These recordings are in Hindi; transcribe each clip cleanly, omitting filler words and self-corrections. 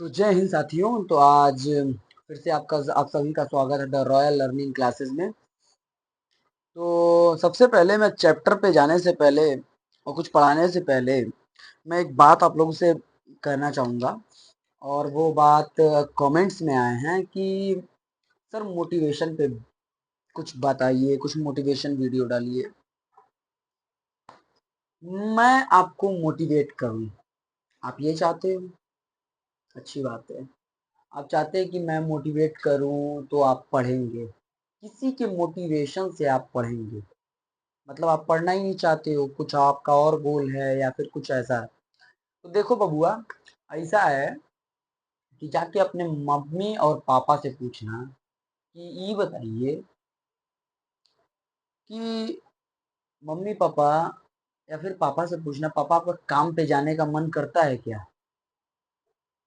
तो जय हिंद साथियों। तो आज फिर से आप सभी का स्वागत है द रॉयल लर्निंग क्लासेस में। तो सबसे पहले मैं चैप्टर पे जाने से पहले और कुछ पढ़ाने से पहले मैं एक बात आप लोगों से कहना चाहूँगा। और वो बात कमेंट्स में आए हैं कि सर मोटिवेशन पे कुछ बताइए, कुछ मोटिवेशन वीडियो डालिए। मैं आपको मोटिवेट करूँ, आप ये चाहते हो? अच्छी बात है। आप चाहते हैं कि मैं मोटिवेट करूं तो आप पढ़ेंगे, किसी के मोटिवेशन से आप पढ़ेंगे। मतलब आप पढ़ना ही नहीं चाहते हो, कुछ आपका और गोल है या फिर कुछ ऐसा है। तो देखो बबुआ, ऐसा है कि जाके अपने मम्मी और पापा से पूछना कि ये बताइए कि मम्मी पापा या फिर पापा से पूछना, पापा आपका काम पे जाने का मन करता है क्या?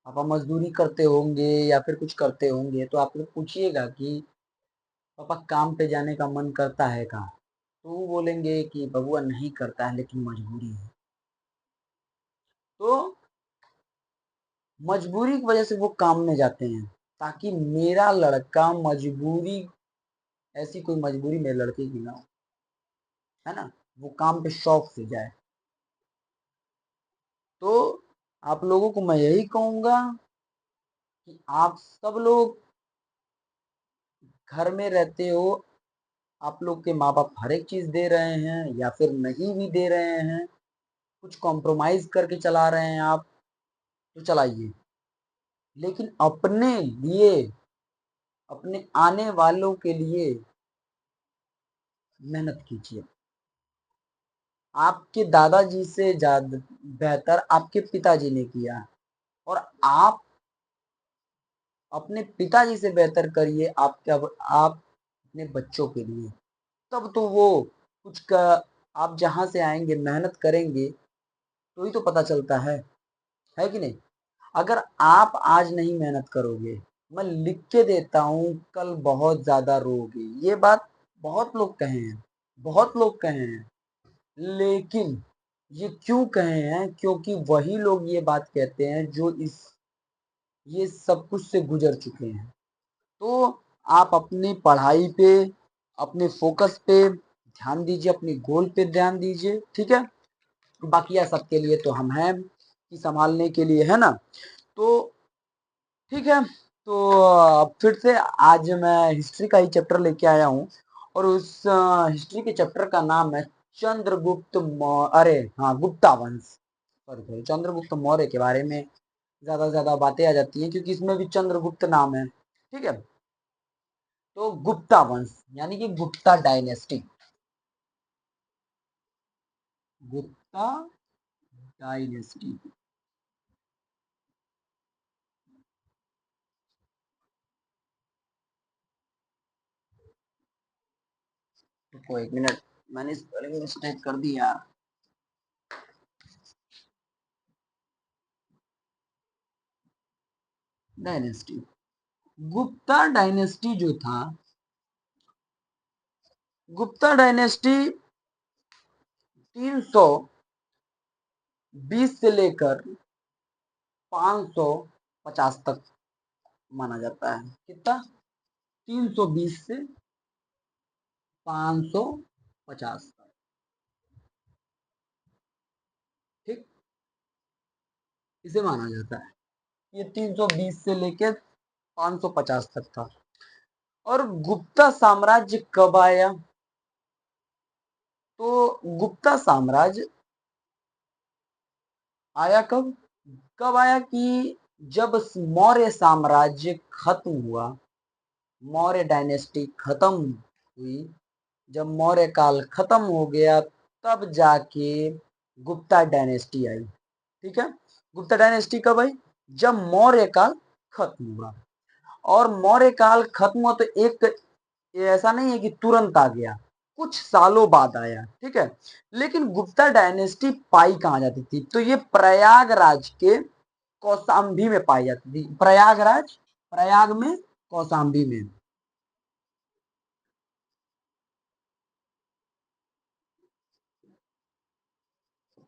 पापा मजदूरी करते होंगे या फिर कुछ करते होंगे, तो आप लोग पूछिएगा कि पापा काम पे जाने का मन करता है का? तो वो बोलेंगे कि बबुआ नहीं करता है लेकिन मजबूरी है। तो मजबूरी की वजह से वो काम में जाते हैं, ताकि मेरा लड़का मजबूरी, ऐसी कोई मजबूरी मेरे लड़के की ना हो, है ना, वो काम पे शौक से जाए। तो आप लोगों को मैं यही कहूंगा कि आप सब लोग घर में रहते हो, आप लोग के माँ बाप हर एक चीज दे रहे हैं या फिर नहीं भी दे रहे हैं, कुछ कॉम्प्रोमाइज करके चला रहे हैं आप, तो चलाइए। लेकिन अपने लिए, अपने आने वालों के लिए मेहनत कीजिए। आपके दादाजी से ज्यादा बेहतर आपके पिताजी ने किया, और आप अपने पिताजी से बेहतर करिए आप अपने बच्चों के लिए। तब तो वो कुछ का, आप जहां से आएंगे मेहनत करेंगे तो ही तो पता चलता है कि नहीं? अगर आप आज नहीं मेहनत करोगे, मैं लिख के देता हूँ, कल बहुत ज्यादा रोगे। ये बात बहुत लोग कहे हैं, बहुत लोग कहे हैं। लेकिन ये क्यों कहे हैं? क्योंकि वही लोग ये बात कहते हैं जो इस ये सब कुछ से गुजर चुके हैं। तो आप अपनी पढ़ाई पे, अपने फोकस पे ध्यान दीजिए, अपनी गोल पे ध्यान दीजिए, ठीक है? बाकी यह सबके लिए तो हम हैं कि संभालने के लिए, है ना? तो ठीक है। तो अब फिर से आज मैं हिस्ट्री का ही चैप्टर लेके आया हूँ, और उस हिस्ट्री के चैप्टर का नाम है चंद्रगुप्त अरे हाँ, गुप्ता वंश। सॉरी सॉरी, चंद्रगुप्त मौर्य के बारे में ज्यादा से ज्यादा बातें आ जाती हैं क्योंकि इसमें भी चंद्रगुप्त नाम है, ठीक है? तो गुप्ता वंश यानी कि गुप्ता डायनेस्टी, गुप्ता डायनेस्टी। तो एक मिनट, मैंने स्पेलिंग मिस्टेक कर दी यार। डायनेस्टी, गुप्ता डायनेस्टी जो था, गुप्ता डायनेस्टी 320 से लेकर 550 तक माना जाता है। कितना? 320 से 550 तक, ठीक, इसे माना जाता है। ये 320 से लेकर 550 तक था। और गुप्ता साम्राज्य कब आया? तो गुप्ता साम्राज्य आया कब? कब आया कि जब मौर्य साम्राज्य खत्म हुआ, मौर्य डायनेस्टी खत्म हुई, जब मौर्य काल खत्म हो गया, तब जाके गुप्ता डायनेस्टी आई, ठीक है? गुप्ता डायनेस्टी कब आई? जब मौर्य काल खत्म हुआ। और मौर्य काल खत्म हुआ तो एक, ये ऐसा नहीं है कि तुरंत आ गया, कुछ सालों बाद आया, ठीक है? लेकिन गुप्ता डायनेस्टी पाई कहाँ जाती थी? तो ये प्रयागराज के कौशाम्बी में पाई जाती थी। प्रयागराज, प्रयाग में, कौशाम्बी में।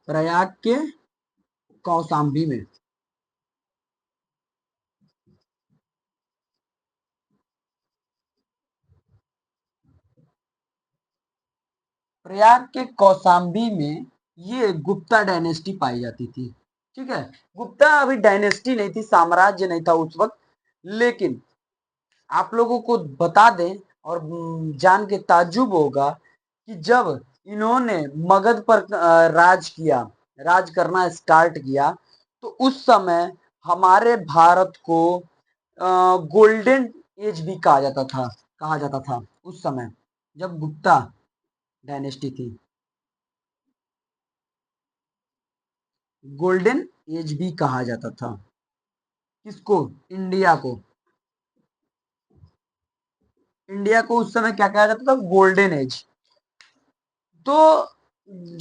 प्रयाग के कौशाम्बी में। प्रयाग के कौशाम्बी में ये गुप्ता डायनेस्टी पाई जाती थी। ठीक है, गुप्ता अभी डायनेस्टी नहीं थी, साम्राज्य नहीं था उस वक्त। लेकिन आप लोगों को बता दें और जान के ताज्जुब होगा कि जब इन्होंने मगध पर राज किया, राज करना स्टार्ट किया, तो उस समय हमारे भारत को गोल्डन एज भी कहा जाता था उस समय जब गुप्ता डायनेस्टी थी। गोल्डन एज भी कहा जाता था किसको? इंडिया को। इंडिया को उस समय क्या कहा जाता था? Golden age. तो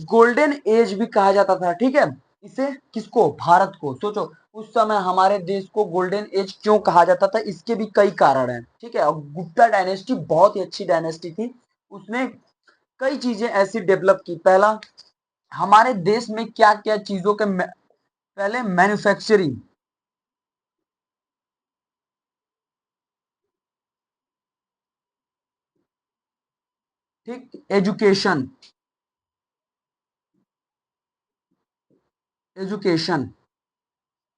गोल्डन एज भी कहा जाता था। ठीक है, इसे किसको? भारत को। सोचो उस समय हमारे देश को गोल्डन एज क्यों कहा जाता था, इसके भी कई कारण हैं। ठीक है, और गुप्ता डायनेस्टी बहुत ही अच्छी डायनेस्टी थी। उसने कई चीजें ऐसी डेवलप की। पहला, हमारे देश में क्या क्या चीजों के पहले मैन्युफैक्चरिंग, ठीक, एजुकेशन, एजुकेशन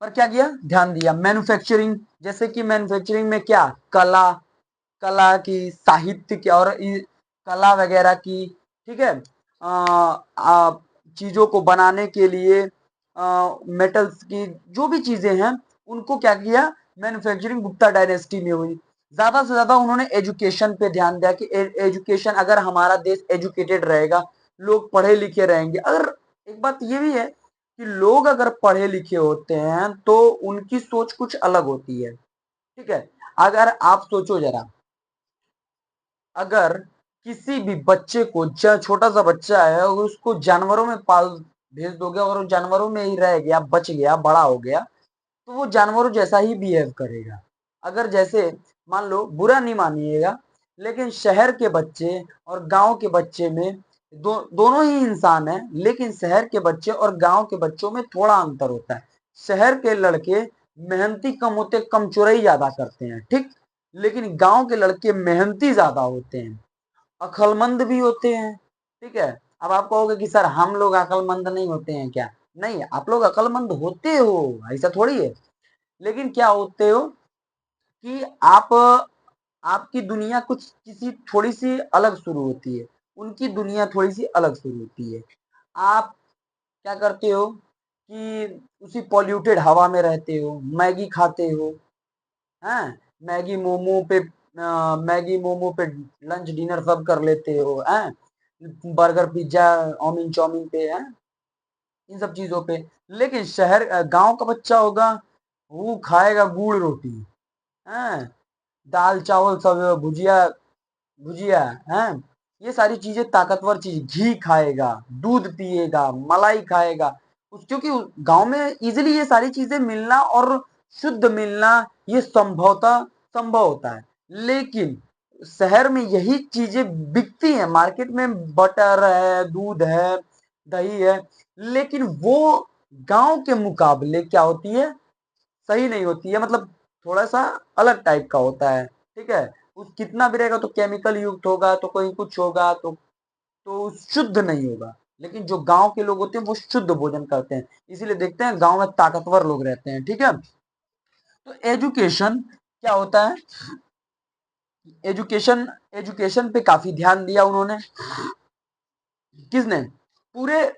पर क्या किया? ध्यान दिया। मैन्युफैक्चरिंग, जैसे कि मैन्युफैक्चरिंग में क्या? कला, कला की, साहित्य की और कला वगैरह की। ठीक है, चीजों को बनाने के लिए मेटल्स की जो भी चीजें हैं उनको क्या किया? मैन्युफैक्चरिंग गुप्ता डायनेस्टी में हुई। ज्यादा से ज्यादा उन्होंने एजुकेशन पे ध्यान दिया कि एजुकेशन, अगर हमारा देश एजुकेटेड रहेगा, लोग पढ़े लिखे रहेंगे। अगर एक बात ये भी है कि लोग अगर पढ़े लिखे होते हैं तो उनकी सोच कुछ अलग होती है। ठीक है, अगर आप सोचो जरा, अगर किसी भी बच्चे को, छोटा सा बच्चा है, अगर उसको जानवरों में पाल भेज दोगे और वो जानवरों में ही रह गया, बच गया, बड़ा हो गया, तो वो जानवरों जैसा ही बिहेव करेगा। अगर जैसे मान लो, बुरा नहीं मानिएगा, लेकिन शहर के बच्चे और गांव के बच्चे में दोनों ही इंसान हैं, लेकिन शहर के बच्चे और गांव के बच्चों में थोड़ा अंतर होता है। शहर के लड़के मेहनती कम होते, कम चुराई ज्यादा करते हैं। ठीक, लेकिन गांव के लड़के मेहनती ज्यादा होते हैं, अक्लमंद भी होते हैं। ठीक है, अब आप कहोगे कि सर हम लोग अक्लमंद नहीं होते हैं क्या? नहीं, आप लोग अक्लमंद होते हो, ऐसा थोड़ी है। लेकिन क्या होते हो कि आपकी दुनिया कुछ किसी थोड़ी सी अलग शुरू होती है, उनकी दुनिया थोड़ी सी अलग शुरू होती है। आप क्या करते हो कि उसी पॉल्यूटेड हवा में रहते हो, मैगी खाते हो, हैं, मैगी मोमो पे मैगी मोमो पे लंच डिनर सब कर लेते हो, हैं, बर्गर पिज्जा चाउमीन चाउमीन पे, हैं, इन सब चीजों पे। लेकिन गांव का बच्चा होगा, वो खाएगा गुड़ रोटी, हैं, दाल चावल सब, भुजिया, भुजिया, हैं, ये सारी चीजें ताकतवर चीज, घी खाएगा, दूध पिएगा, मलाई खाएगा। क्योंकि गांव में इजीली ये सारी चीजें मिलना और शुद्ध मिलना ये संभव होता है। लेकिन शहर में यही चीजें बिकती हैं, मार्केट में बटर है, दूध है, दही है, लेकिन वो गांव के मुकाबले क्या होती है? सही नहीं होती है, मतलब थोड़ा सा अलग टाइप का होता है। ठीक है, उस कितना भी रहेगा तो केमिकल युक्त होगा, तो कोई कुछ होगा, तो शुद्ध नहीं होगा। लेकिन जो गांव के लोग होते हैं वो शुद्ध भोजन करते हैं, इसीलिए देखते हैं गांव में ताकतवर लोग रहते हैं। ठीक है, तो एजुकेशन क्या होता है? एजुकेशन, एजुकेशन पे काफी ध्यान दिया उन्होंने। किसने? पूरे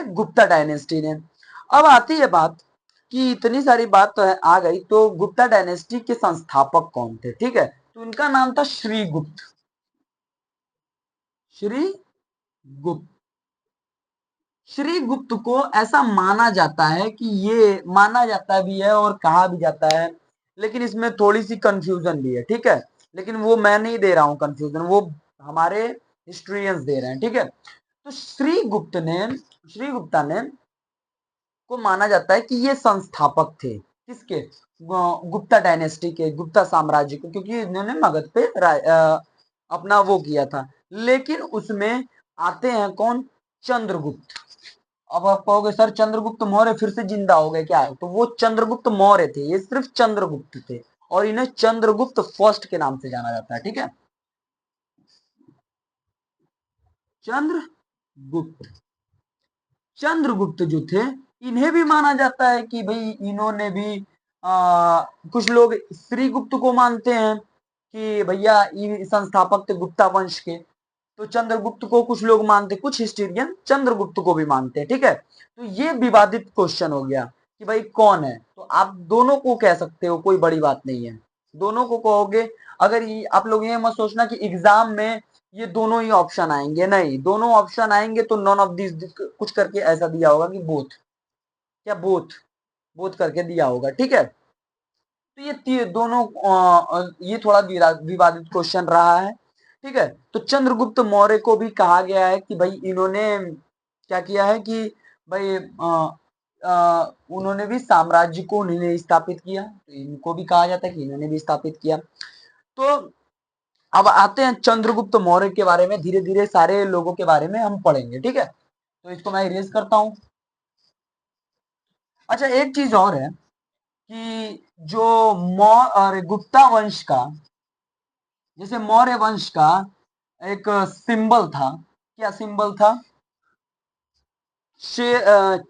गुप्ता डायनेस्टी ने। अब आती है बात कि इतनी सारी बात तो है, आ गई, तो गुप्ता डायनेस्टी के संस्थापक कौन थे? ठीक है, तो इनका नाम था श्रीगुप्त। श्रीगुप्त, श्रीगुप्त को ऐसा माना जाता है कि ये माना जाता भी है और कहा भी जाता है, लेकिन इसमें थोड़ी सी कंफ्यूजन भी है। ठीक है, लेकिन वो मैं नहीं दे रहा हूं कंफ्यूजन, वो हमारे हिस्ट्रियंस दे रहे हैं। ठीक है, तो श्रीगुप्ता ने को माना जाता है कि ये संस्थापक थे किसके? गुप्ता डायनेस्टी के, गुप्ता साम्राज्य के, क्योंकि इन्होंने मगध पे अपना वो किया था। लेकिन उसमें आते हैं कौन? चंद्रगुप्त। अब आप कहोगे सर चंद्रगुप्त मौर्य फिर से जिंदा हो गए क्या? तो वो चंद्रगुप्त मौर्य थे, ये सिर्फ चंद्रगुप्त थे, और इन्हें चंद्रगुप्त फर्स्ट के नाम से जाना जाता है। ठीक है, चंद्रगुप्त। चंद्रगुप्त जो थे, इन्हें भी माना जाता है कि भाई इन्होंने भी कुछ लोग श्रीगुप्त को मानते हैं कि भैया ये संस्थापक थे गुप्ता वंश के, तो चंद्रगुप्त को कुछ लोग मानते, कुछ हिस्टोरियन चंद्रगुप्त को भी मानते हैं। ठीक है, तो ये विवादित क्वेश्चन हो गया कि भाई कौन है, तो आप दोनों को कह सकते हो, कोई बड़ी बात नहीं है, दोनों को कहोगे। अगर ये आप लोग ये मत सोचना कि एग्जाम में ये दोनों ही ऑप्शन आएंगे, नहीं, दोनों ऑप्शन आएंगे तो नॉन ऑफ दिस कुछ करके ऐसा दिया होगा कि बोथ, क्या बोथ, बोथ करके दिया होगा। ठीक है, तो ये दोनों ये थोड़ा विवादित क्वेश्चन रहा है। ठीक है, तो चंद्रगुप्त मौर्य को भी कहा गया है कि भाई इन्होंने क्या किया है कि भाई उन्होंने भी साम्राज्य को उन्होंने स्थापित किया, तो इनको भी कहा जाता है कि इन्होंने भी स्थापित किया। तो अब आते हैं चंद्रगुप्त मौर्य के बारे में, धीरे धीरे सारे लोगों के बारे में हम पढ़ेंगे। ठीक है, तो इसको मैं इरेज करता हूं। अच्छा, एक चीज और है कि जो और गुप्ता वंश का, जैसे मौर्य वंश का एक सिंबल था, क्या सिंबल था? शेर,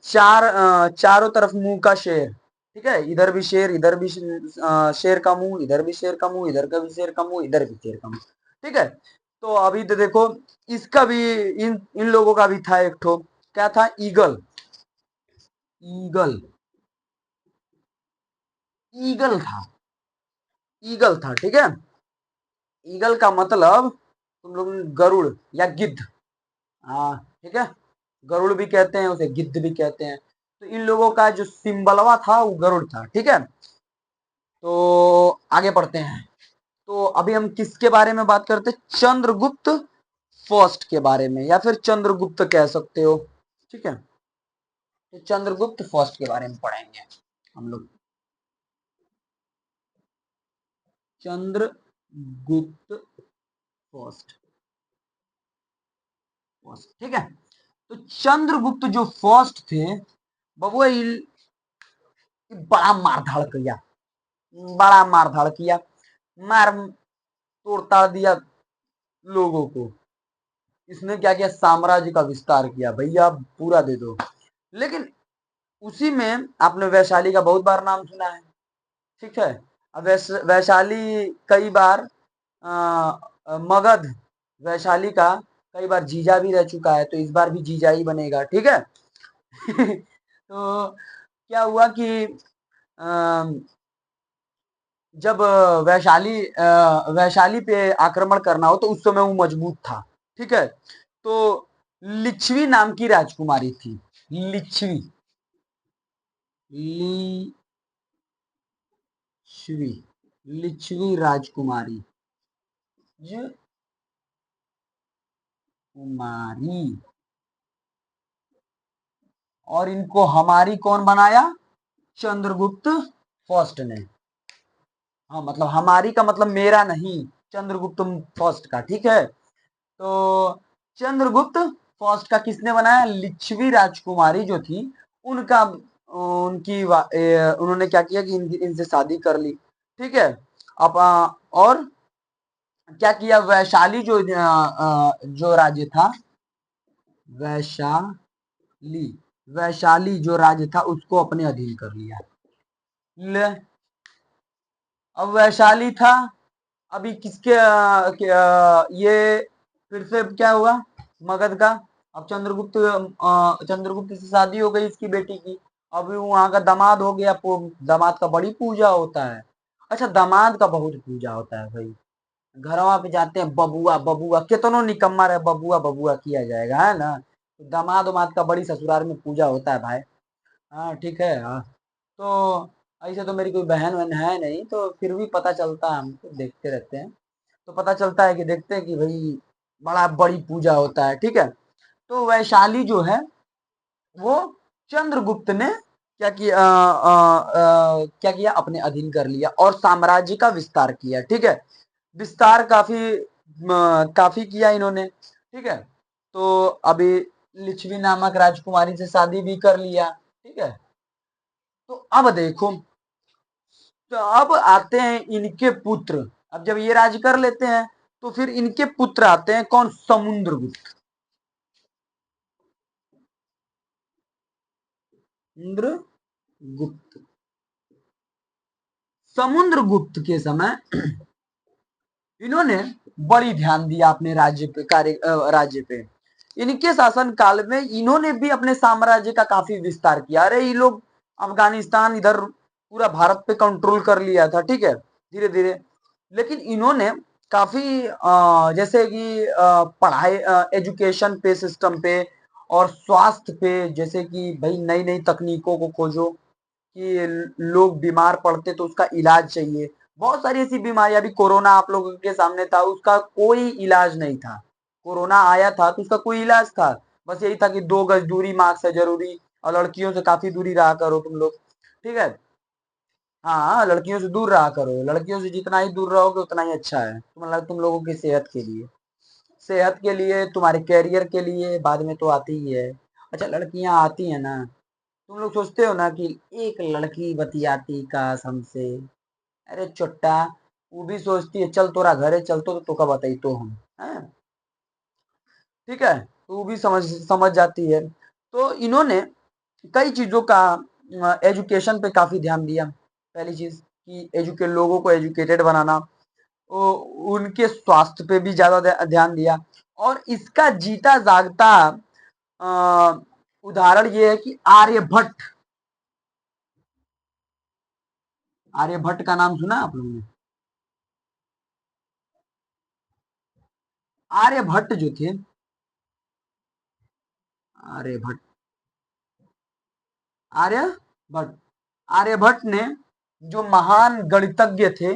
चारों तरफ मुंह का शेर। ठीक है, इधर भी शेर, इधर भी शेर का मुंह, इधर भी शेर का मुंह, इधर का भी शेर का मुंह, इधर भी शेर का मुंह। ठीक है, तो अभी तो देखो, इसका भी इन इन लोगों का भी था एक ठो, क्या था? ईगल। ईगल, ईगल था, ईगल था। ठीक है, ईगल का मतलब तुम लोग गरुड़ या गिद्ध, हाँ ठीक है, गरुड़ भी कहते हैं उसे, गिद्ध भी कहते हैं। तो इन लोगों का जो सिंबलवा था वो गरुड़ था। ठीक है, तो आगे पढ़ते हैं। तो अभी हम किसके बारे में बात करते हैं? चंद्रगुप्त फर्स्ट के बारे में, या फिर चंद्रगुप्त कह सकते हो। ठीक है, तो चंद्रगुप्त फर्स्ट के बारे में पढ़ेंगे हम लोग। Chandragupta first, first. ठीक है, तो चंद्रगुप्त जो फर्स्ट थे, बबुआ बड़ा मारधाड़ किया, बड़ा मारधाड़ किया, मार तोड़ ताड़ दिया लोगों को। इसने क्या किया? साम्राज्य का विस्तार किया, भैया पूरा दे दो। लेकिन उसी में आपने वैशाली का बहुत बार नाम सुना है। ठीक है, अब वैशाली कई बार मगध, वैशाली का कई बार जीजा भी रह चुका है, तो इस बार भी जीजा ही बनेगा। ठीक है तो क्या हुआ कि जब वैशाली पे आक्रमण करना हो तो उस समय वो मजबूत था। ठीक है, तो लिच्छवी नाम की राजकुमारी थी, लिच्छवी, लिच्छवी, लिच्छवी राजकुमारी, कुमारी, और इनको हमारी कौन बनाया? चंद्रगुप्त फर्स्ट ने। हाँ, मतलब हमारी का मतलब मेरा नहीं, चंद्रगुप्त फर्स्ट का। ठीक है, तो चंद्रगुप्त फर्स्ट का किसने बनाया? लिच्छवी राजकुमारी जो थी, उनका उन्होंने क्या किया कि इनसे शादी कर ली। ठीक है, अब और क्या किया? वैशाली जो राज्य था, वैशाली, वैशाली जो राज्य था उसको अपने अधीन कर लिया। ले, अब वैशाली था, अभी किसके ये फिर से क्या हुआ? मगध का। अब चंद्रगुप्त से शादी हो गई इसकी बेटी की, अभी वहां का दामाद हो गया। दामाद का बड़ी पूजा होता है। अच्छा, दामाद का बहुत पूजा होता है भाई, घरवा पे जाते हैं, बबुआ बबुआ, कितनो निकम्मा रहे, बबुआ बबुआ किया जाएगा, है ना? तो दामाद उमाद का बड़ी ससुराल में पूजा होता है भाई। हाँ ठीक है, हाँ। तो ऐसे तो मेरी कोई बहन वहन है नहीं, तो फिर भी पता चलता है, हमको देखते रहते हैं, तो पता चलता है कि देखते हैं कि भाई बड़ा बड़ी पूजा होता है। ठीक है, तो वैशाली जो है वो चंद्रगुप्त ने क्या किया? क्या किया? अपने अधीन कर लिया और साम्राज्य का विस्तार किया। ठीक है, विस्तार काफी किया इन्होंने। ठीक है, तो अभी लिच्छवी नामक राजकुमारी से शादी भी कर लिया। ठीक है, तो अब देखो, तो अब आते हैं इनके पुत्र। अब जब ये राज कर लेते हैं तो फिर इनके पुत्र आते हैं, कौन? समुद्रगुप्त। समुद्रगुप्त। समुद्रगुप्त के समय इन्होंने बड़ी ध्यान दिया अपने राज्य पे, राज्य पे। इनके शासन काल में इन्होंने भी अपने साम्राज्य का काफी विस्तार किया। अरे ये लोग अफगानिस्तान इधर पूरा भारत पे कंट्रोल कर लिया था, ठीक है, धीरे धीरे। लेकिन इन्होंने काफी जैसे कि पढ़ाई, एजुकेशन पे, सिस्टम पे और स्वास्थ्य पे, जैसे कि भाई नई नई तकनीकों को खोजो कि लोग बीमार पड़ते तो उसका इलाज चाहिए। बहुत सारी ऐसी बीमारियां, अभी कोरोना आप लोगों के सामने था, उसका कोई इलाज नहीं था। कोरोना आया था तो उसका कोई इलाज था, बस यही था कि 2 गज दूरी, मास्क है जरूरी, और लड़कियों से काफी दूरी रहा करो तुम लोग, ठीक है। हाँ, लड़कियों से दूर रहा करो, लड़कियों से जितना ही दूर रहोगे उतना ही अच्छा है, तुम लोगों की सेहत के लिए, सेहत के लिए, तुम्हारे कैरियर के लिए बाद में तो आती ही है। अच्छा, लड़कियां आती है ना, तुम लोग सोचते हो ना कि एक लड़की बतियाती काश हमसे, अरे चुट्टा, वो भी सोचती है चल तोरा घरे चलतो तो का बताई तो हम हैं, ठीक है, तो वो भी समझ जाती है। तो इन्होंने कई चीजों का एजुकेशन पे काफी ध्यान दिया। पहली चीज कि एजुकेट लोगों को एजुकेटेड बनाना, उनके स्वास्थ्य पे भी ज्यादा ध्यान दिया। और इसका जीता जागता अ, उदाहरण ये है कि आर्यभट्ट। आर्यभट्ट का नाम सुना आप लोगों ने? आर्यभट्ट जो थे, आर्यभट्ट, आर्यभट्ट, आर्यभट्ट ने जो महान गणितज्ञ थे,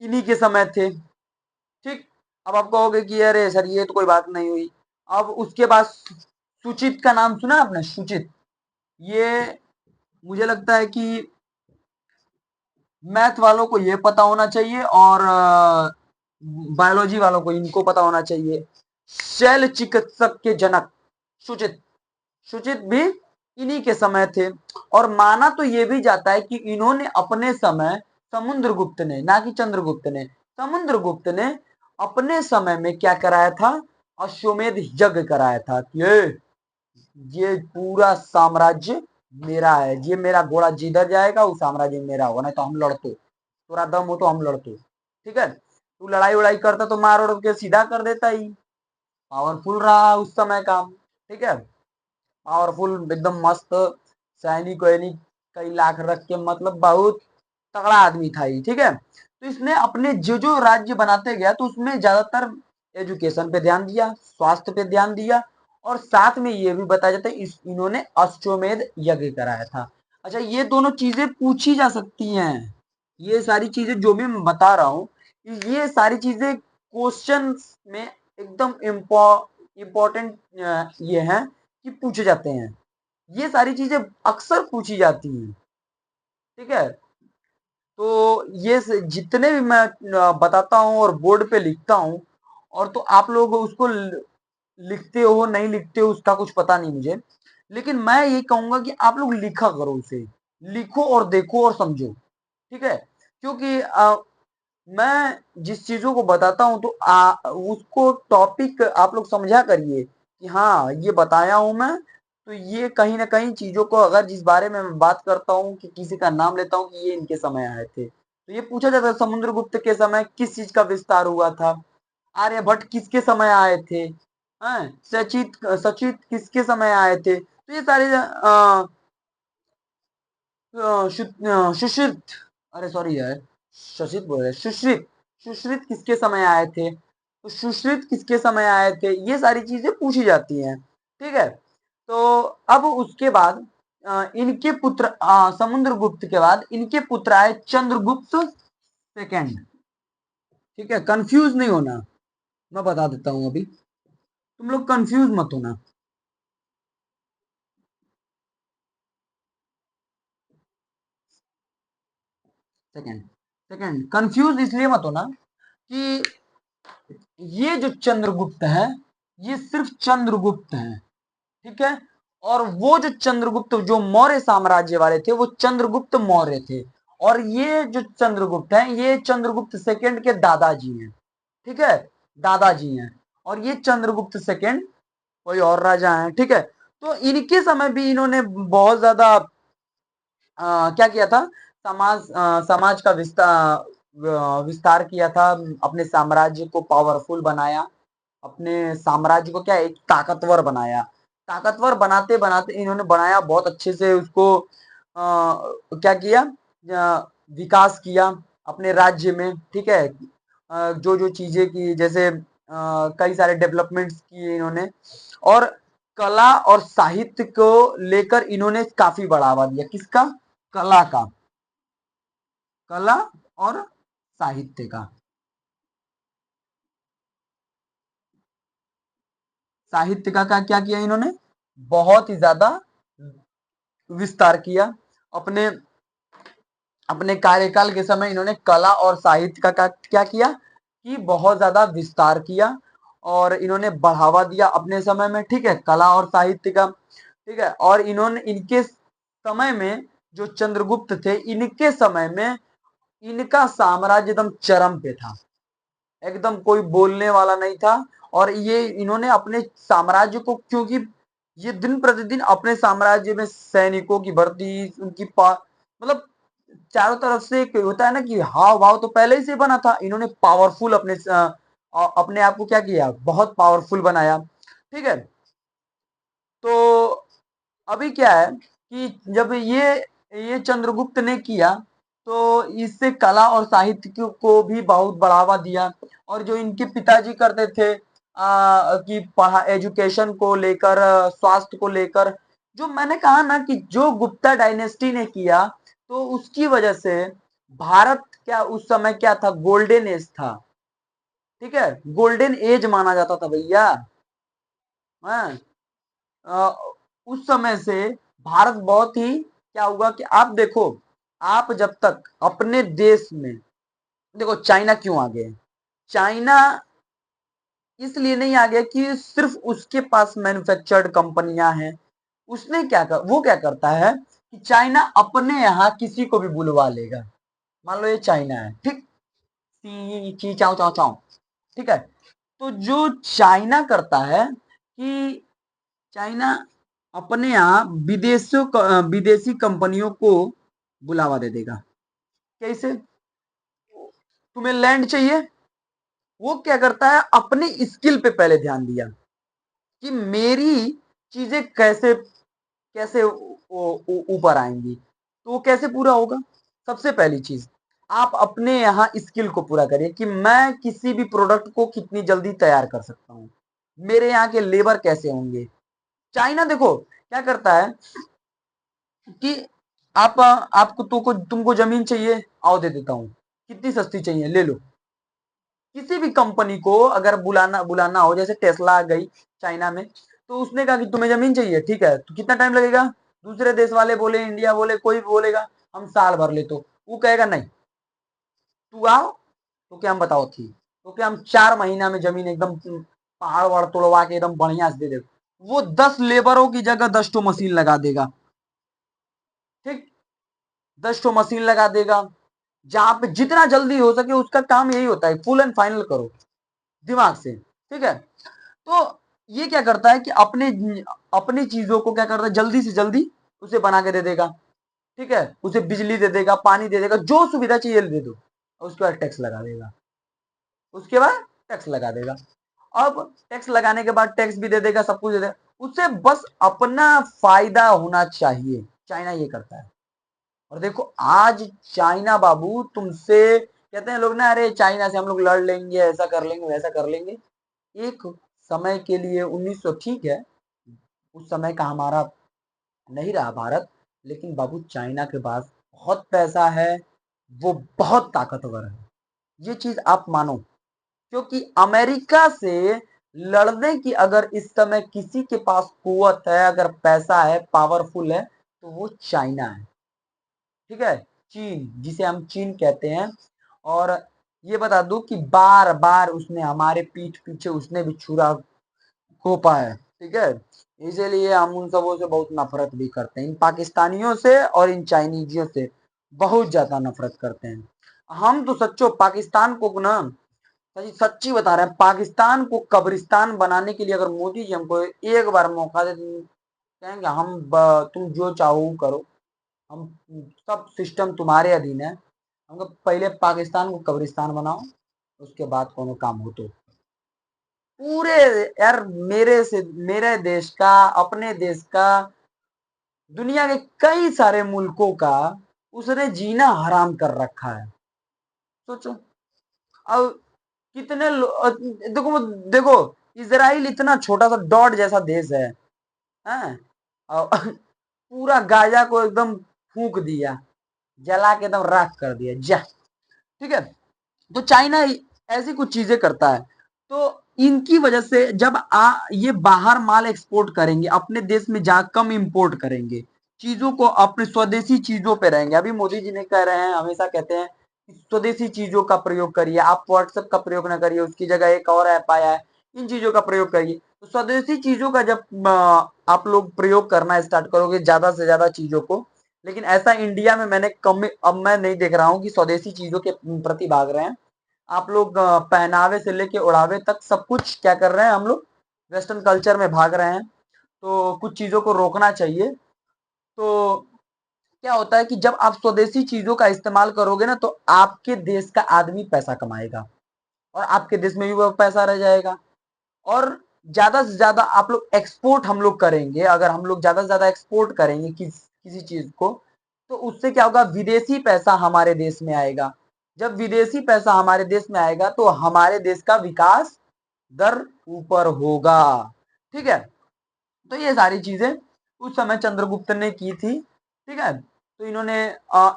इन्हीं के समय थे, ठीक। अब आप कहोगे कि अरे सर ये तो कोई बात नहीं हुई। अब उसके बाद सुचित का नाम सुना आपने? सुचित, ये मुझे लगता है कि मैथ वालों को ये पता होना चाहिए और बायोलॉजी वालों को इनको पता होना चाहिए। शैल चिकित्सक के जनक सुचित, सुचित भी इन्हीं के समय थे। और माना तो ये भी जाता है कि इन्होंने अपने समय, समुद्रगुप्त ने, ना कि चंद्रगुप्त ने, समुद्रगुप्त ने अपने समय में क्या कराया था? अश्वमेध यज्ञ कराया था कि ये पूरा साम्राज्य मेरा है, ये मेरा घोड़ा जिधर जाएगा वो साम्राज्य मेरा होगा, नहीं तो हम लड़तो, थोड़ा दम हो तो हम लड़तो, ठीक है। तू लड़ाई उड़ाई करता तो मार उड़ के सीधा कर देता ही। पावरफुल रहा उस समय का, ठीक है, पावरफुल एकदम मस्त, सैनिक वैनिक कई लाख रख के, मतलब बहुत तगड़ा आदमी था ये, ठीक है। तो इसने अपने जो जो राज्य बनाते गया तो उसमें ज्यादातर एजुकेशन पे ध्यान दिया, स्वास्थ्य पे ध्यान दिया, और साथ में ये भी बताया जाता है इन्होंने अश्वमेध यज्ञ कराया था। अच्छा, ये दोनों चीजें पूछी जा सकती हैं, ये सारी चीजें जो भी मैं बता रहा हूँ, ये सारी चीजें क्वेश्चन में एकदम इम्पोर्टेंट ये है कि पूछे जाते हैं, ये सारी चीजें अक्सर पूछी जाती हैं, ठीक है। तो ये जितने भी मैं बताता हूँ और बोर्ड पे लिखता हूँ, और तो आप लोग उसको लिखते हो नहीं लिखते हो उसका कुछ पता नहीं मुझे, लेकिन मैं ये कहूंगा कि आप लोग लिखा करो उसे, लिखो और देखो और समझो, ठीक है। क्योंकि मैं जिस चीजों को बताता हूँ तो उसको टॉपिक आप लोग समझा करिए कि हाँ ये बताया हूं मैं, तो ये कहीं ना कहीं चीजों को, अगर जिस बारे में मैं बात करता हूँ कि किसी का नाम लेता हूँ कि ये इनके समय आए थे, तो ये पूछा जाता है समुद्रगुप्त के समय किस चीज का विस्तार हुआ था, आर्यभट्ट किसके समय आए थे, हैं, सचित सचित किसके समय आए थे, तो ये सारे सुश्रित, अरे सॉरी यार, शशित बोल रहे, सुश्रित, सुश्रित किसके समय आए थे, तो सुश्रित किसके समय आए थे, ये सारी चीजें पूछी जाती हैं, ठीक है। तो अब उसके बाद इनके पुत्र, समुद्रगुप्त के बाद इनके पुत्र आए चंद्रगुप्त सेकंड, ठीक है, कंफ्यूज नहीं होना, मैं बता देता हूं अभी, तुम लोग कंफ्यूज मत होना। सेकंड, सेकंड कंफ्यूज इसलिए मत होना कि ये जो चंद्रगुप्त है, ये सिर्फ चंद्रगुप्त है, ठीक है। और वो जो चंद्रगुप्त जो मौर्य साम्राज्य वाले थे वो चंद्रगुप्त मौर्य थे, और ये जो चंद्रगुप्त हैं ये चंद्रगुप्त सेकंड के दादाजी हैं, ठीक है, दादाजी हैं। और ये चंद्रगुप्त सेकंड कोई और राजा हैं, ठीक है। तो इनके समय भी इन्होंने बहुत ज्यादा क्या किया था, समाज का विस्तार किया था, अपने साम्राज्य को पावरफुल बनाया, अपने साम्राज्य को क्या एक ताकतवर बनाया। ताकतवर बनाते बनाते इन्होंने बनाया बहुत अच्छे से उसको, क्या किया, विकास किया अपने राज्य में, ठीक है। जो जो चीजें की, जैसे कई सारे डेवलपमेंट्स किए इन्होंने, और कला और साहित्य को लेकर इन्होंने काफी बढ़ावा दिया। किसका? कला का। कला और साहित्य का। साहित्य का क्या किया इन्होंने? बहुत ही ज्यादा विस्तार किया। अपने अपने कार्यकाल के समय इन्होंने कला और साहित्य का क्या किया कि बहुत ज्यादा विस्तार किया, और इन्होंने बढ़ावा दिया अपने समय में, ठीक है, कला और साहित्य का, ठीक है। और इन्होंने इनके समय में जो चंद्रगुप्त थे, इनके समय में इनका साम्राज्य एकदम चरम पे था, एकदम कोई बोलने वाला नहीं था। और ये इन्होंने अपने साम्राज्य को, क्योंकि ये दिन प्रतिदिन अपने साम्राज्य में सैनिकों की भर्ती, उनकी मतलब चारों तरफ से एक होता है ना कि हाव भाव तो पहले ही से बना था। इन्होंने पावरफुल अपने आप को क्या किया, बहुत पावरफुल बनाया, ठीक है। तो अभी क्या है कि जब ये चंद्रगुप्त ने किया, तो इससे कला और साहित्य को भी बहुत बढ़ावा दिया। और जो इनके पिताजी करते थे, कि पढ़ा एजुकेशन को लेकर, स्वास्थ्य को लेकर, जो मैंने कहा ना कि जो गुप्ता डायनेस्टी ने किया, तो उसकी वजह से भारत क्या उस समय क्या था, गोल्डन एज था, ठीक है, गोल्डन एज माना जाता था भैया। हाँ, अ, उस समय से भारत बहुत ही क्या हुआ कि आप देखो, आप जब तक अपने देश में, देखो चाइना क्यों आ गए? चाइना इसलिए नहीं आ गया कि सिर्फ उसके पास मैन्युफैक्चर्ड कंपनियां हैं। वो क्या करता है कि चाइना अपने यहाँ किसी को भी बुलवा लेगा। मान लो ये चाइना है, ठीक, ची ची चाओ चाओ चाओ, ठीक है। तो जो चाइना करता है कि चाइना अपने यहाँ विदेशी कंपनियों को बुलावा दे देगा। कैसे? तुम्हें लैंड चाहिए, वो क्या करता है, अपनी स्किल पे पहले ध्यान दिया कि मेरी चीजें कैसे कैसे ऊपर आएंगी। तो वो कैसे पूरा होगा? सबसे पहली चीज, आप अपने यहाँ स्किल को पूरा करिए कि मैं किसी भी प्रोडक्ट को कितनी जल्दी तैयार कर सकता हूँ, मेरे यहाँ के लेबर कैसे होंगे। चाइना देखो क्या करता है कि आपको तुमको जमीन चाहिए, आओ दे देता हूँ, कितनी सस्ती चाहिए ले लो। किसी भी कंपनी को अगर बुलाना बुलाना हो, जैसे टेस्ला आ गई चाइना में, तो उसने कहा कि तुम्हें जमीन चाहिए, ठीक है, तो कितना टाइम लगेगा? दूसरे देश वाले बोले, इंडिया बोले, कोई भी बोलेगा हम साल भर ले, तो वो कहेगा नहीं, तू आओ, तो क्या हम बताओ थी, तो क्या हम 4 महीना में जमीन एकदम पहाड़ वहाड़ तोड़वा के एकदम बढ़िया से दे दे। वो 10 लेबरों की जगह 10 मशीन लगा देगा, ठीक, 10 मशीन लगा देगा। जहां पे जितना जल्दी हो सके उसका काम यही होता है, फुल एंड फाइनल करो दिमाग से, ठीक है। तो ये क्या करता है कि अपने अपनी चीजों को क्या करता है, जल्दी से जल्दी उसे बना के दे देगा, ठीक है, उसे बिजली दे देगा, पानी दे देगा, जो सुविधा चाहिए दे दो, उसके बाद टैक्स लगा देगा, उसके बाद टैक्स लगा देगा। अब टैक्स लगाने के बाद टैक्स भी दे देगा, सब कुछ दे देगा, उसे बस अपना फायदा होना चाहिए। चाइना ये करता है। और देखो आज चाइना बाबू तुमसे, कहते हैं लोग ना, अरे चाइना से हम लोग लड़ लेंगे, ऐसा कर लेंगे, वैसा कर लेंगे। एक समय के लिए 1900, ठीक है, उस समय का हमारा नहीं रहा भारत, लेकिन बाबू चाइना के पास बहुत पैसा है, वो बहुत ताकतवर है, ये चीज आप मानो। क्योंकि अमेरिका से लड़ने की अगर इस समय किसी के पास कुवत है, अगर पैसा है, पावरफुल है, तो वो चाइना है, ठीक है, चीन, जिसे हम चीन कहते हैं। और ये बता दूं कि बार बार उसने हमारे पीठ पीछे उसने भी छुरा घोंपा है, ठीक है। इसीलिए हम उन सबों से बहुत नफरत भी करते हैं, इन पाकिस्तानियों से और इन चाइनीजियों से बहुत ज्यादा नफरत करते हैं। हम तो सच्चो पाकिस्तान को ना, सच्ची बता रहे हैं, पाकिस्तान को कब्रिस्तान बनाने के लिए अगर मोदी जी हमको एक बार मौका दे, कहेंगे हम तुम जो चाहो करो, हम सब सिस्टम तुम्हारे अधीन है। हमको पहले पाकिस्तान को कब्रिस्तान बनाओ, उसके बाद कोनो काम हो तो। पूरे यार, मेरे देश का, अपने देश का, दुनिया के कई सारे मुल्कों का उसने जीना हराम कर रखा है। सोचो। अब कितने देखो देखो, इजराइल इतना छोटा सा डॉट जैसा देश है, हैं? और पूरा गाजा को एकदम फूक दिया, जला के एकदम राख कर दिया जा। ठीक है। तो चाइना ऐसी कुछ चीजें करता है। तो इनकी वजह से जब ये बाहर माल एक्सपोर्ट करेंगे, अपने देश में जा कम इंपोर्ट करेंगे, चीजों को अपने स्वदेशी चीजों पे रहेंगे। अभी मोदी जी ने कह रहे हैं, हमेशा कहते हैं कि स्वदेशी चीजों का प्रयोग करिए, आप व्हाट्सएप का प्रयोग ना करिए, उसकी जगह एक और ऐप आया है, इन चीजों का प्रयोग करिए। तो स्वदेशी चीजों का जब आप लोग प्रयोग करना स्टार्ट करोगे, ज्यादा से ज्यादा चीजों को, लेकिन ऐसा इंडिया में मैंने कम, अब मैं नहीं देख रहा हूँ कि स्वदेशी चीजों के प्रति भाग रहे हैं। आप लोग पहनावे से लेके उड़ावे तक सब कुछ क्या कर रहे हैं, हम लोग वेस्टर्न कल्चर में भाग रहे हैं। तो कुछ चीजों को रोकना चाहिए। तो क्या होता है कि जब आप स्वदेशी चीजों का इस्तेमाल करोगे ना, तो आपके देश का आदमी पैसा कमाएगा और आपके देश में भी वो पैसा रह जाएगा। और ज्यादा से ज्यादा आप लोग एक्सपोर्ट हम लोग करेंगे, अगर हम लोग ज्यादा से ज्यादा एक्सपोर्ट करेंगे किसी चीज को, तो उससे क्या होगा, विदेशी पैसा हमारे देश में आएगा। जब विदेशी पैसा हमारे देश में आएगा तो हमारे देश का विकास दर ऊपर होगा। ठीक है। तो ये सारी चीजें उस समय चंद्रगुप्त ने की थी। ठीक है। तो इन्होंने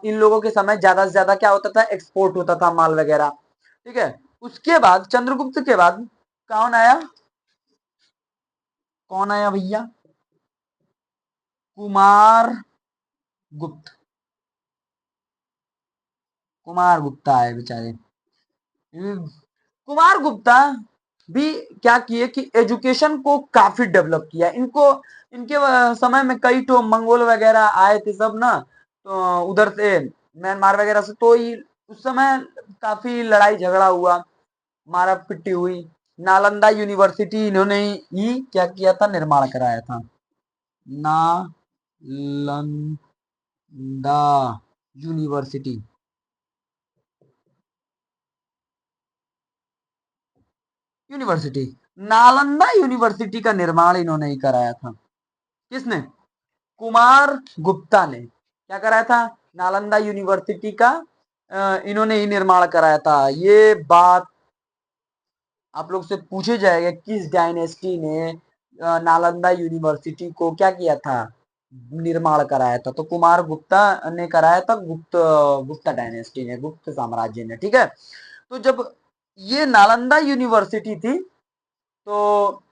इन लोगों के समय ज्यादा से ज्यादा क्या होता था, एक्सपोर्ट होता था माल वगैरह। ठीक है। उसके बाद चंद्रगुप्त के बाद कौन आया, कौन आया भैया, कुमार गुप्त। कुमार गुप्ता आए बेचारे। कुमार गुप्ता भी क्या किए कि एजुकेशन को काफी डेवलप किया। इनको, इनके समय में कई तो मंगोल वगैरह आए थे सब ना, तो उधर से म्यांमार वगैरह से, तो उस समय काफी लड़ाई झगड़ा हुआ, मारा पिट्टी हुई। नालंदा यूनिवर्सिटी इन्होंने ही क्या किया था, निर्माण कराया था। Nalanda university, university Nalanda university का निर्माण इन्होंने ही कराया था। किसने, कुमार गुप्ता ने क्या कराया था, नालंदा यूनिवर्सिटी का इन्होंने ही निर्माण कराया था। ये बात आप लोग से पूछे जाएगा, किस डायनेस्टी ने नालंदा यूनिवर्सिटी को क्या किया था, निर्माण कराया था। तो कुमार गुप्ता ने कराया था, गुप्ता डायनेस्टी ने, गुप्त साम्राज्य ने। ठीक है। तो जब ये नालंदा यूनिवर्सिटी थी, तो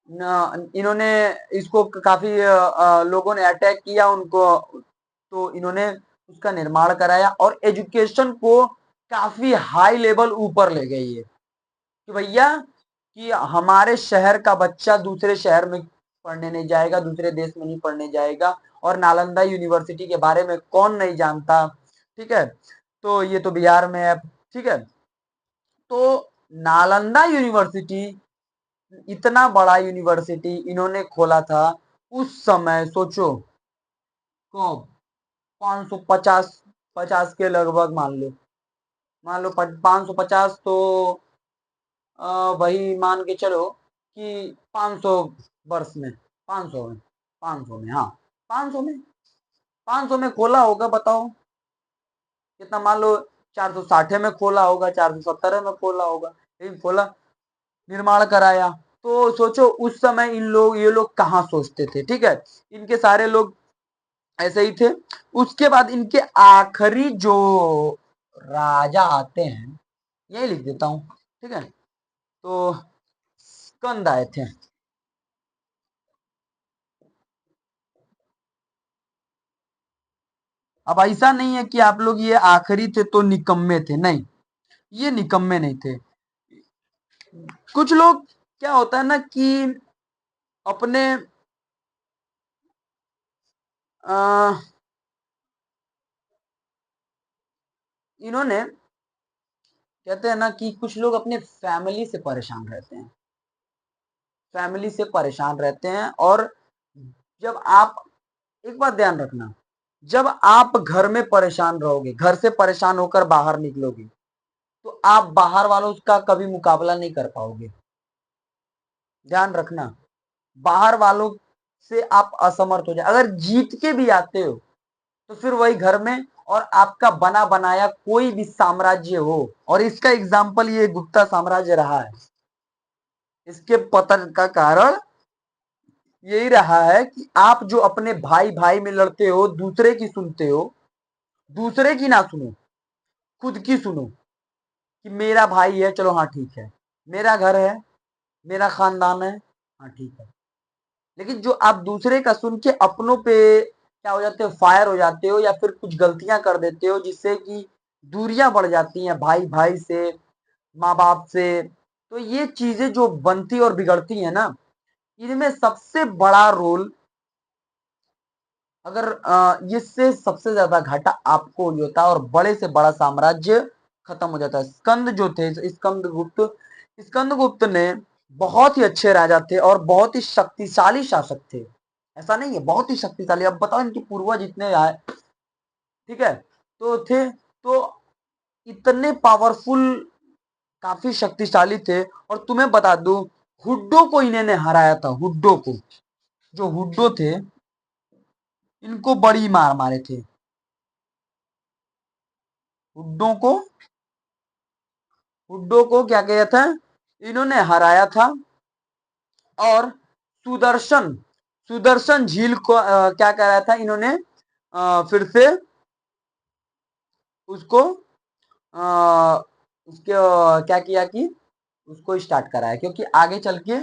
इन्होंने इसको काफी लोगों ने अटैक किया उनको, तो इन्होंने उसका निर्माण कराया और एजुकेशन को काफी हाई लेवल ऊपर ले गई है कि भैया, कि हमारे शहर का बच्चा दूसरे शहर में पढ़ने नहीं जाएगा, दूसरे देश में नहीं पढ़ने जाएगा। और नालंदा यूनिवर्सिटी के बारे में कौन नहीं जानता। ठीक है। तो ये तो बिहार में है। ठीक है। तो नालंदा यूनिवर्सिटी, इतना बड़ा यूनिवर्सिटी इन्होंने खोला था उस समय। सोचो, तो 550, 50 के लगभग मान लो 550, तो वही मान के चलो कि 500 वर्ष में, 500 में, 500 में, हाँ 500 में, 500 में खोला होगा। बताओ कितना, मान लो 460 में खोला होगा, 470 में खोला होगा, लेकिन खोला, निर्माण कराया। तो सोचो उस समय इन लोग, ये लोग कहाँ सोचते थे। ठीक है। इनके सारे लोग ऐसे ही थे। उसके बाद इनके आखिरी जो राजा आते हैं, यही लिख देता हूं। ठीक है। तो स्कंद आए थे। अब ऐसा नहीं है कि आप लोग ये आखिरी थे तो निकम्मे थे, नहीं, ये निकम्मे नहीं थे। कुछ लोग, क्या होता है ना कि अपने आ, इन्होंने, कहते हैं ना कि कुछ लोग अपने फैमिली से परेशान रहते हैं, फैमिली से परेशान रहते हैं, और जब आप, एक बात ध्यान रखना, जब आप घर में परेशान रहोगे, घर से परेशान होकर बाहर निकलोगे, तो आप बाहर वालों का कभी मुकाबला नहीं कर पाओगे। ध्यान रखना, बाहर वालों से आप असमर्थ हो जाए। अगर जीत के भी आते हो तो फिर वही घर में, और आपका बना बनाया कोई भी साम्राज्य हो, और इसका एग्जाम्पल ये गुप्ता साम्राज्य रहा है। इसके पतन का कारण यही रहा है कि आप जो अपने भाई भाई में लड़ते हो, दूसरे की सुनते हो, दूसरे की ना सुनो, खुद की सुनो, कि मेरा भाई है, चलो हाँ ठीक है, मेरा घर है, मेरा खानदान है, हाँ ठीक है। लेकिन जो आप दूसरे का सुन के अपनों पे क्या हो जाते हो, फायर हो जाते हो, या फिर कुछ गलतियां कर देते हो जिससे कि दूरियां बढ़ जाती हैं भाई भाई से, माँ बाप से। तो ये चीजें जो बनती और बिगड़ती हैं ना, इनमें सबसे बड़ा रोल, अगर इससे सबसे ज्यादा घाटा आपको ही होता है, और बड़े से बड़ा साम्राज्य खत्म हो जाता है। स्कंद जो थे, स्कंदगुप्त ने बहुत ही अच्छे राजा थे और बहुत ही शक्तिशाली शासक थे। ऐसा नहीं है, बहुत ही शक्तिशाली। अब बताओ इनके पूर्वज इतने आए, ठीक है, तो थे, तो इतने पावरफुल, काफी शक्तिशाली थे। और तुम्हें बता दूं, हुड्डो को इन्होंने हराया था, हुड्डो को। जो हुड्डो थे, इनको बड़ी मार मारे थे। हुड्डो को, हुड्डो को क्या किया था, इन्होंने हराया था। और सुदर्शन, सुदर्शन झील को क्या कराया था इन्होंने, फिर से उसको उसके क्या किया कि उसको स्टार्ट कराया, क्योंकि आगे चल के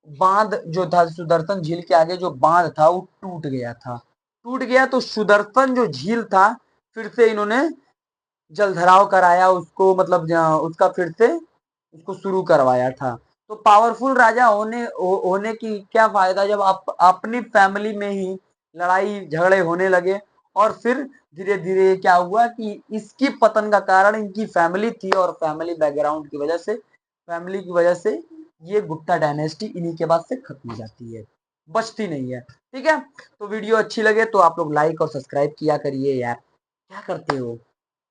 बांध जो था, सुदर्शन झील के आगे जो बांध था वो टूट गया था, टूट गया। तो सुदर्शन जो झील था, फिर से इन्होंने जलधराव कराया उसको, मतलब उसका फिर से उसको शुरू करवाया था। तो पावरफुल राजा होने की क्या फायदा, जब आप अपनी फैमिली में ही लड़ाई झगड़े होने लगे। और फिर धीरे धीरे क्या हुआ कि इसकी पतन का कारण इनकी फैमिली थी, और फैमिली बैकग्राउंड की वजह से, फैमिली की वजह से ये गुप्ता डायनेस्टी इन्हीं के बाद से खत्म हो जाती है, बचती नहीं है। ठीक है, तो वीडियो अच्छी लगे तो आप लोग लाइक और सब्सक्राइब किया करिए यार, क्या करते हो,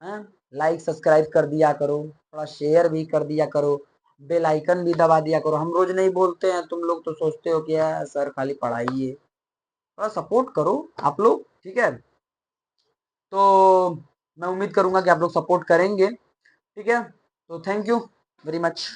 हैं? लाइक सब्सक्राइब कर दिया करो, थोड़ा शेयर भी कर दिया करो, बेल आइकन भी दबा दिया करो। हम रोज नहीं बोलते हैं, तुम लोग तो सोचते हो कि यार सर खाली पढ़ाई है। थोड़ा सपोर्ट करो आप लोग, ठीक है। तो मैं उम्मीद करूंगा कि आप लोग सपोर्ट करेंगे, ठीक है। तो थैंक यू वेरी मच।